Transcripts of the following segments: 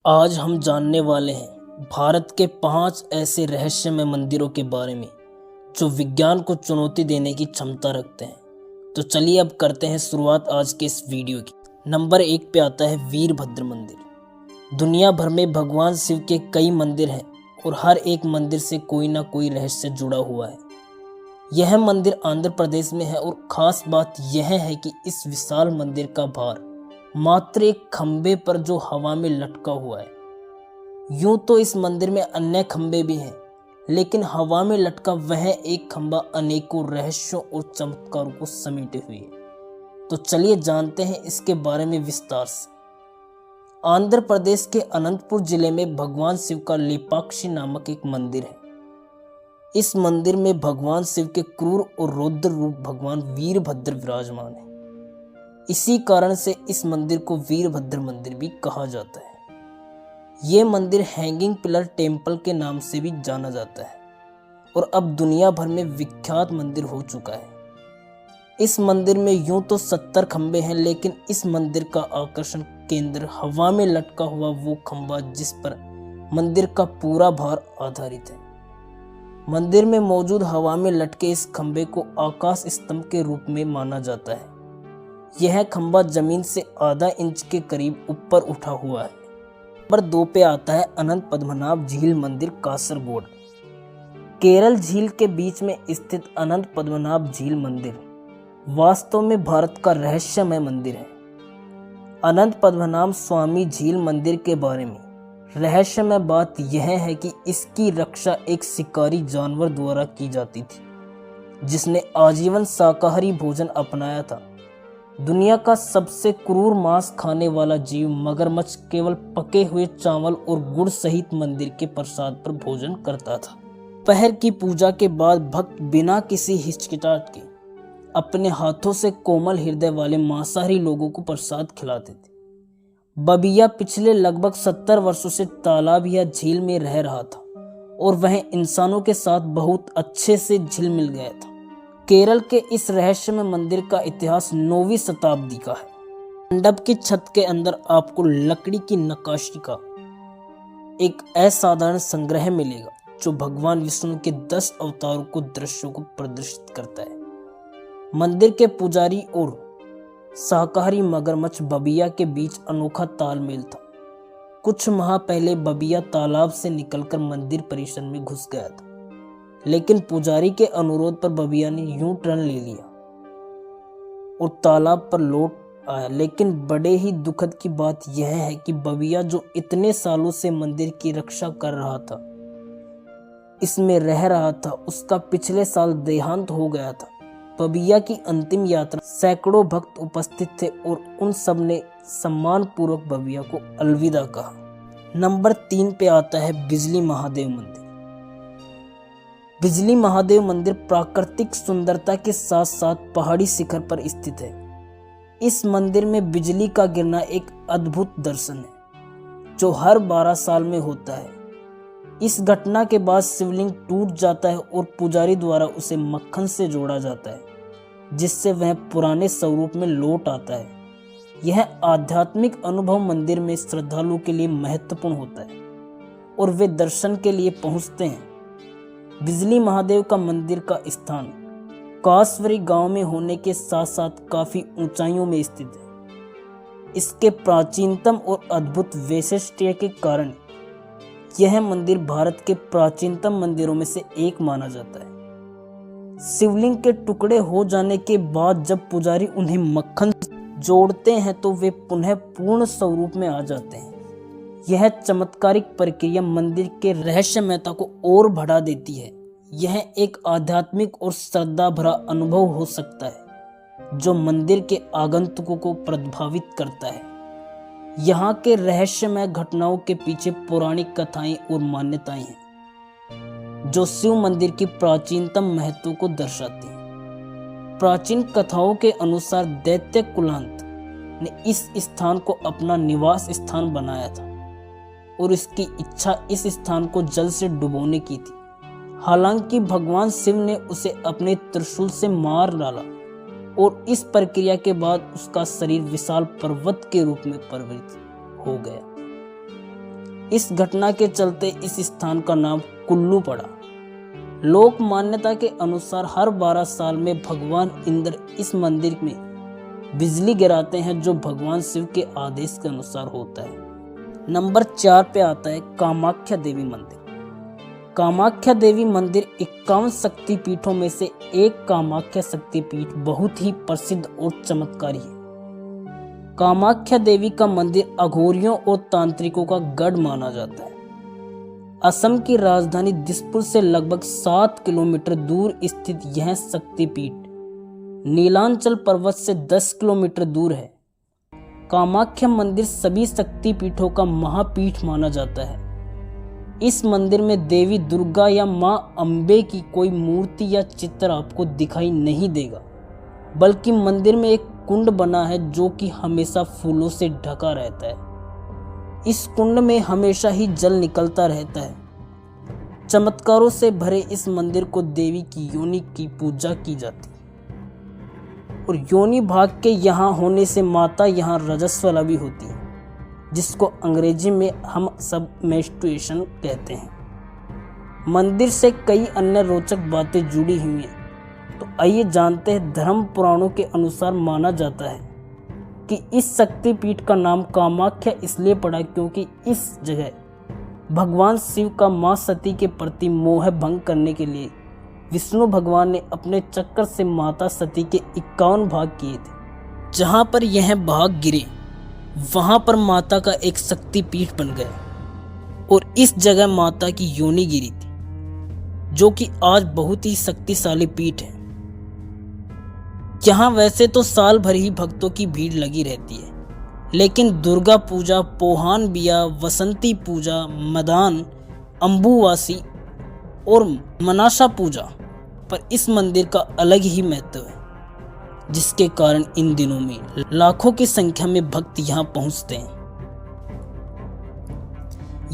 आज हम जानने वाले हैं भारत के 5 ऐसे रहस्यमय मंदिरों के बारे में जो विज्ञान को चुनौती देने की क्षमता रखते हैं। तो चलिए अब करते हैं शुरुआत आज के इस वीडियो की। नंबर 1 पे आता है वीरभद्र मंदिर। दुनिया भर में भगवान शिव के कई मंदिर हैं और हर एक मंदिर से कोई ना कोई रहस्य जुड़ा हुआ है। यह मंदिर आंध्र प्रदेश में है और खास बात यह है कि इस विशाल मंदिर का भार मात्र एक खंबे पर जो हवा में लटका हुआ है। यूं तो इस मंदिर में अन्य खंबे भी हैं, लेकिन हवा में लटका वह एक खंबा अनेकों रहस्यों और चमत्कारों को समेटे हुए है। तो चलिए जानते हैं इसके बारे में विस्तार से। आंध्र प्रदेश के अनंतपुर जिले में भगवान शिव का लेपाक्षी नामक एक मंदिर है। इस मंदिर में भगवान शिव के क्रूर और रौद्र रूप भगवान वीरभद्र विराजमान है। इसी कारण से इस मंदिर को वीरभद्र मंदिर भी कहा जाता है। ये मंदिर हैंगिंग पिलर टेम्पल के नाम से भी जाना जाता है और अब दुनिया भर में विख्यात मंदिर हो चुका है। इस मंदिर में यूं तो 70 खंबे हैं, लेकिन इस मंदिर का आकर्षण केंद्र हवा में लटका हुआ वो खंबा जिस पर मंदिर का पूरा भार आधारित है। मंदिर में मौजूद हवा में लटके इस खंबे को आकाश स्तंभ के रूप में माना जाता है। यह खंबा जमीन से आधा इंच के करीब ऊपर उठा हुआ है। नंबर 2 पे आता है अनंत पद्मनाभ झील मंदिर कासरगोड। केरल झील के बीच में स्थित अनंत पद्मनाभ झील मंदिर वास्तव में भारत का रहस्यमय मंदिर है। अनंत पद्मनाभ स्वामी झील मंदिर के बारे में रहस्यमय बात यह है कि इसकी रक्षा एक शिकारी जानवर द्वारा की जाती थी, जिसने आजीवन शाकाहारी भोजन अपनाया था। दुनिया का सबसे क्रूर मांस खाने वाला जीव मगरमच्छ केवल पके हुए चावल और गुड़ सहित मंदिर के प्रसाद पर भोजन करता था। दोपहर की पूजा के बाद भक्त बिना किसी हिचकिचाहट के अपने हाथों से कोमल हृदय वाले मांसाहारी लोगों को प्रसाद खिलाते थे। बबिया पिछले लगभग 70 वर्षों से तालाब या झील में रह रहा था और वह इंसानों के साथ बहुत अच्छे से घुल मिल गया था। केरल के इस रहस्यमय मंदिर का इतिहास 9वीं शताब्दी का है। मंडप की छत के अंदर आपको लकड़ी की नक्काशी का एक असाधारण संग्रह मिलेगा जो भगवान विष्णु के 10 अवतारों को दृश्यों को प्रदर्शित करता है। मंदिर के पुजारी और शाकाहारी मगरमच्छ बबिया के बीच अनोखा तालमेल था। कुछ माह पहले बबिया तालाब से निकलकर मंदिर परिसर में घुस गया था, लेकिन पुजारी के अनुरोध पर बबिया ने यूं टर्न ले लिया और तालाब पर लौट आया। लेकिन बड़े ही दुखद की बात यह है कि बबिया जो इतने सालों से मंदिर की रक्षा कर रहा था, इसमें रह रहा था, उसका पिछले साल देहांत हो गया था। बबिया की अंतिम यात्रा सैकड़ों भक्त उपस्थित थे और उन सब ने सम्मान पूर्वक बबिया को अलविदा कहा। नंबर 3 पे आता है बिजली महादेव मंदिर। बिजली महादेव मंदिर प्राकृतिक सुंदरता के साथ साथ पहाड़ी शिखर पर स्थित है। इस मंदिर में बिजली का गिरना एक अद्भुत दर्शन है जो हर 12 साल में होता है। इस घटना के बाद शिवलिंग टूट जाता है और पुजारी द्वारा उसे मक्खन से जोड़ा जाता है, जिससे वह पुराने स्वरूप में लौट आता है। यह आध्यात्मिक अनुभव मंदिर में श्रद्धालुओं के लिए महत्वपूर्ण होता है और वे दर्शन के लिए पहुंचते हैं। बिजली महादेव का मंदिर का स्थान कासवरी गांव में होने के साथ साथ काफी ऊंचाइयों में स्थित है। इसके प्राचीनतम और अद्भुत वैशिष्ट्य के कारण यह मंदिर भारत के प्राचीनतम मंदिरों में से एक माना जाता है। शिवलिंग के टुकड़े हो जाने के बाद जब पुजारी उन्हें मक्खन जोड़ते हैं तो वे पुनः पूर्ण स्वरूप में आ जाते हैं। यह चमत्कारिक प्रक्रिया मंदिर के रहस्यमयता को और बढ़ा देती है। यह एक आध्यात्मिक और श्रद्धा भरा अनुभव हो सकता है जो मंदिर के आगंतुकों को प्रभावित करता है। यहाँ के रहस्यमय घटनाओं के पीछे पौराणिक कथाएं और मान्यताएं हैं जो शिव मंदिर की प्राचीनतम महत्व को दर्शाती हैं। प्राचीन कथाओं के अनुसार दैत्य कुलांत ने इस स्थान को अपना निवास स्थान बनाया था और इसकी इच्छा इस स्थान को जल से डुबोने की थी। हालांकि भगवान शिव ने उसे अपने त्रिशूल से मार डाला और इस प्रक्रिया के बाद उसका शरीर विशाल पर्वत के रूप में परिवर्तित हो गया। इस घटना के चलते इस स्थान का नाम कुल्लू पड़ा। लोक मान्यता के अनुसार हर 12 साल में भगवान इंद्र इस मंदिर में बिजली गिराते हैं, जो भगवान शिव के आदेश के अनुसार होता है। नंबर 4 पे आता है कामाख्या देवी मंदिर। कामाख्या देवी मंदिर 51 शक्तिपीठों में से एक कामाख्या शक्तिपीठ बहुत ही प्रसिद्ध और चमत्कारी है। कामाख्या देवी का मंदिर अघोरियों और तांत्रिकों का गढ़ माना जाता है। असम की राजधानी दिसपुर से लगभग 7 किलोमीटर दूर स्थित यह शक्तिपीठ नीलांचल पर्वत से 10 किलोमीटर दूर है। कामाख्या मंदिर सभी शक्तिपीठों का महापीठ माना जाता है। इस मंदिर में देवी दुर्गा या मां अंबे की कोई मूर्ति या चित्र आपको दिखाई नहीं देगा, बल्कि मंदिर में एक कुंड बना है जो कि हमेशा फूलों से ढका रहता है। इस कुंड में हमेशा ही जल निकलता रहता है। चमत्कारों से भरे इस मंदिर को देवी की योनि की पूजा की जाती है और योनि भाग के यहाँ होने से माता यहाँ रजस्वला भी होती है, जिसको अंग्रेजी में हम सब मेंस्ट्रुएशन कहते हैं। मंदिर से कई अन्य रोचक बातें जुड़ी हुई हैं, तो आइए जानते हैं। धर्म पुराणों के अनुसार माना जाता है कि इस शक्तिपीठ का नाम कामाख्या इसलिए पड़ा क्योंकि इस जगह भगवान शिव का मां सती के प्रति मोह भंग करने के लिए विष्णु भगवान ने अपने चक्र से माता सती के 51 भाग किए थे। जहां पर यह भाग गिरे वहां पर माता का एक शक्तिपीठ बन गया और इस जगह माता की योनि गिरी थी, जो कि आज बहुत ही शक्तिशाली पीठ है। यहाँ वैसे तो साल भर ही भक्तों की भीड़ लगी रहती है, लेकिन दुर्गा पूजा, पोहान बिया, वसंती पूजा, मदान, अम्बुवासी और मनासा पूजा पर इस मंदिर का अलग ही महत्व है, जिसके कारण इन दिनों में लाखों की संख्या में भक्त यहाँ पहुँचते हैं।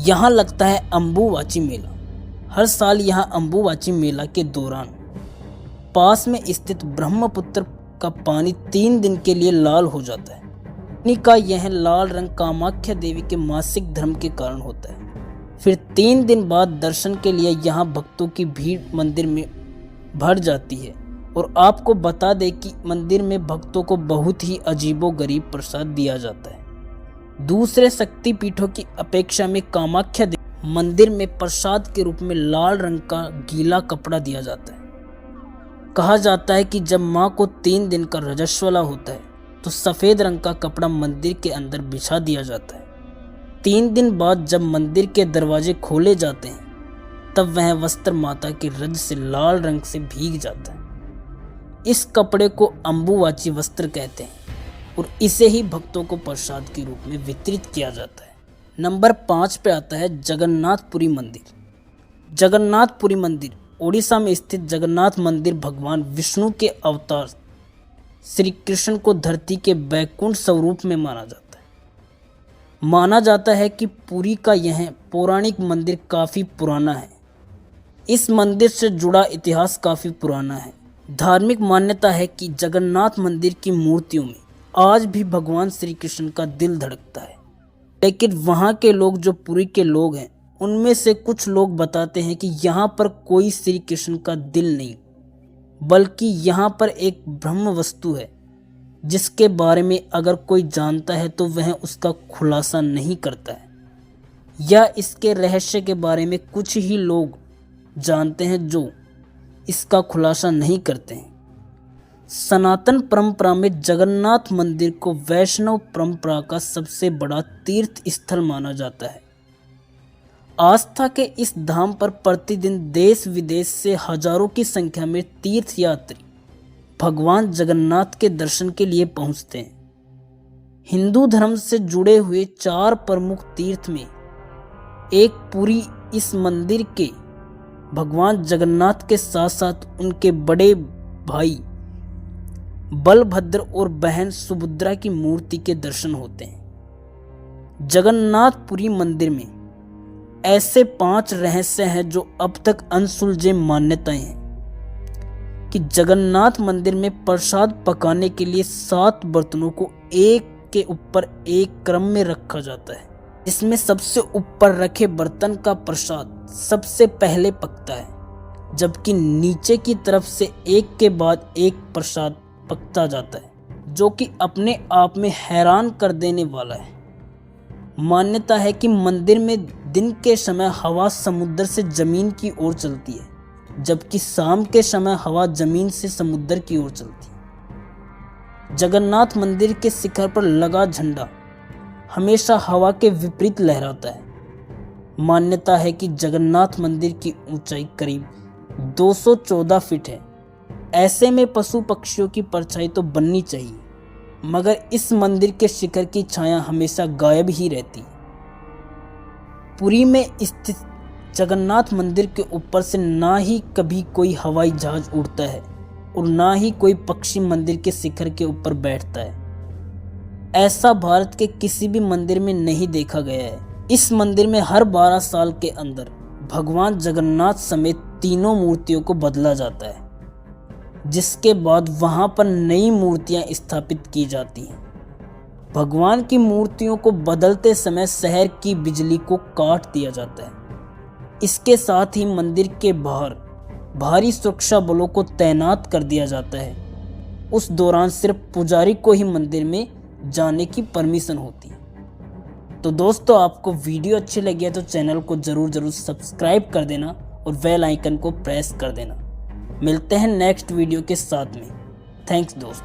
यहाँ लगता है अम्बुवाची मेला। हर साल यहाँ अम्बुवाची मेला के दौरान पास में स्थित ब्रह्मपुत्र का पानी 3 दिन के लिए लाल हो जाता है। पानी का यह लाल रंग कामाख्या देवी के मासिक धर्म के कारण होता है। फिर 3 दिन बाद दर्शन के लिए यहाँ भक्तों की भीड़ मंदिर में भर जाती है। और आपको बता दें कि मंदिर में भक्तों को बहुत ही अजीबोगरीब प्रसाद दिया जाता है। दूसरे शक्तिपीठों की अपेक्षा में कामाख्या देवी मंदिर में प्रसाद के रूप में लाल रंग का गीला कपड़ा दिया जाता है। कहा जाता है कि जब मां को 3 दिन का रजस्वला होता है तो सफ़ेद रंग का कपड़ा मंदिर के अंदर बिछा दिया जाता है। 3 दिन बाद जब मंदिर के दरवाजे खोले जाते हैं तब वह वस्त्र माता के रज से लाल रंग से भीग जाता है। इस कपड़े को अम्बुवाची वस्त्र कहते हैं और इसे ही भक्तों को प्रसाद के रूप में वितरित किया जाता है। नंबर 5 पे आता है जगन्नाथपुरी मंदिर। जगन्नाथपुरी मंदिर ओडिशा में स्थित जगन्नाथ मंदिर भगवान विष्णु के अवतार श्री कृष्ण को धरती के वैकुंठ स्वरूप में माना जाता है। माना जाता है कि पुरी का यह पौराणिक मंदिर काफ़ी पुराना है। इस मंदिर से जुड़ा इतिहास काफ़ी पुराना है। धार्मिक मान्यता है कि जगन्नाथ मंदिर की मूर्तियों में आज भी भगवान श्री कृष्ण का दिल धड़कता है। लेकिन वहाँ के लोग, जो पुरी के लोग हैं, उनमें से कुछ लोग बताते हैं कि यहाँ पर कोई श्री कृष्ण का दिल नहीं, बल्कि यहाँ पर एक ब्रह्म वस्तु है, जिसके बारे में अगर कोई जानता है तो वह उसका खुलासा नहीं करता है, या इसके रहस्य के बारे में कुछ ही लोग जानते हैं जो इसका खुलासा नहीं करते हैं। सनातन परंपरा में जगन्नाथ मंदिर को वैष्णव परंपरा का सबसे बड़ा तीर्थ स्थल माना जाता है। आस्था के इस धाम पर प्रतिदिन देश विदेश से हजारों की संख्या में तीर्थयात्री भगवान जगन्नाथ के दर्शन के लिए पहुंचते हैं। हिंदू धर्म से जुड़े हुए 4 प्रमुख तीर्थ में एक पुरी इस मंदिर के भगवान जगन्नाथ के साथ साथ उनके बड़े भाई बलभद्र और बहन सुभद्रा की मूर्ति के दर्शन होते हैं। जगन्नाथपुरी मंदिर में ऐसे 5 रहस्य हैं जो अब तक अनसुलझे मान्यताएं हैं कि जगन्नाथ मंदिर में प्रसाद पकाने के लिए 7 बर्तनों को एक के ऊपर एक क्रम में रखा जाता है। इसमें सबसे ऊपर रखे बर्तन का प्रसाद सबसे पहले पकता है, जबकि नीचे की तरफ से एक के बाद एक प्रसाद पकता जाता है, जो कि अपने आप में हैरान कर देने वाला है। मान्यता है कि मंदिर में दिन के समय हवा समुद्र से जमीन की ओर चलती है, जबकि शाम के समय हवा जमीन से समुद्र की ओर चलती है। जगन्नाथ मंदिर के शिखर पर लगा झंडा हमेशा हवा के विपरीत लहराता है। मान्यता है कि जगन्नाथ मंदिर की ऊंचाई करीब 214 फीट है। ऐसे में पशु पक्षियों की परछाई तो बननी चाहिए, मगर इस मंदिर के शिखर की छाया हमेशा गायब ही रहती है। पुरी में स्थित जगन्नाथ मंदिर के ऊपर से ना ही कभी कोई हवाई जहाज उड़ता है और ना ही कोई पक्षी मंदिर के शिखर के ऊपर बैठता है। ऐसा भारत के किसी भी मंदिर में नहीं देखा गया है। इस मंदिर में हर 12 साल के अंदर भगवान जगन्नाथ समेत तीनों मूर्तियों को बदला जाता है, जिसके बाद वहां पर नई मूर्तियां स्थापित की जाती हैं। भगवान की मूर्तियों को बदलते समय शहर की बिजली को काट दिया जाता है। इसके साथ ही मंदिर के बाहर भारी सुरक्षा बलों को तैनात कर दिया जाता है। उस दौरान सिर्फ पुजारी को ही मंदिर में जाने की परमिशन होती है। तो दोस्तों, आपको वीडियो अच्छी लगी है तो चैनल को जरूर सब्सक्राइब कर देना और बेल आइकन को प्रेस कर देना। मिलते हैं नेक्स्ट वीडियो के साथ में। थैंक्स दोस्तों।